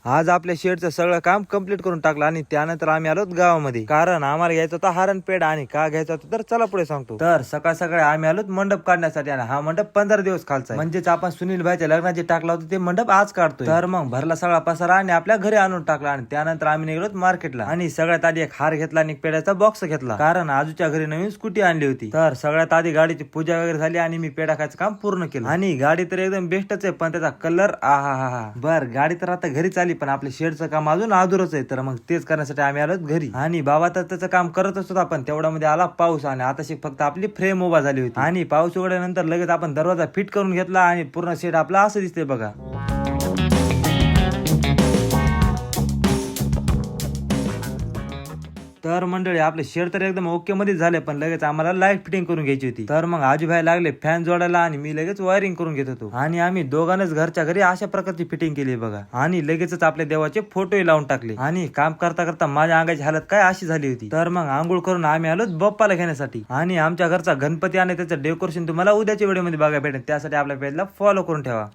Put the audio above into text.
आज आपल्या शेडचं सगळं काम कम्प्लीट करून टाकलं आणि त्यानंतर आम्ही आलो गावामध्ये, कारण आम्हाला घ्यायचं होता हरण पेड आणि का घ्यायचा होता तर चला पुढे सांगतो. तर सकाळ सकाळी आम्ही आलो मंडप काढण्यासाठी आणि हा मंडप 15 दिवस खालचा आहे. म्हणजेच आपण सुनील भाईच्या लग्नाचे टाकला होता ते मंडप आज काढतोय. तर मग भरला सगळा पसारा आणि आपल्या घरी आणून टाकला आणि त्यानंतर आम्ही निघलो मार्केटला आणि सगळ्यात आधी एक हार घेतला आणि पेड्याचा बॉक्स घेतला, कारण आजूच्या घरी नवीन स्कूटी आणली होती. तर सगळ्यात आधी गाडीची पूजा वगैरे झाली आणि मी पेढा खायचं काम पूर्ण केलं. आणि गाडी तर एकदम बेस्टच आहे, पण त्याचा कलर आहा. बर गाडी तर आता घरीच आली, पण आपल्या शेडचं काम अजून अधुरच आहे. तर मग तेच करण्यासाठी आम्ही आलो घरी आणि बाबा तर त्याचं काम करतच होता, पण तेवढ्यामध्ये आला पाऊस आणि आता फक्त आपली फ्रेम उभा झाली होती. आणि पाऊस उघडल्यानंतर लगेच आपण दरवाजा फिट करून घेतला आणि पूर्ण शेड आपला असं दिसतंय बघा. तर मंडळी आपले शेड तर एकदम ओके मध्ये झाले, पण लगेच आम्हाला लाईट फिटिंग करून घ्यायची होती. तर मग आजूभाई लागले फॅन जोडायला आणि मी लगेच वायरिंग करून घेत होतो. आणि आम्ही दोघांनाच घरच्या घरी अशा प्रकारची फिटिंग केली बघा. आणि लगेचच आपल्या देवाचे फोटोही लावून टाकले. आणि काम करता करता माझ्या अंगाची हालत काय अशी झाली होती. तर मग आंघोळ करून आम्ही आलो बाप्पाला घेण्यासाठी. आणि आमच्या घरचा गणपती आणि त्याचं डेकोरेशन तुम्हाला उद्याच्या व्हिडिओ मध्ये बघायला भेटेल. त्यासाठी आपल्या पेजला फॉलो करून ठेवा.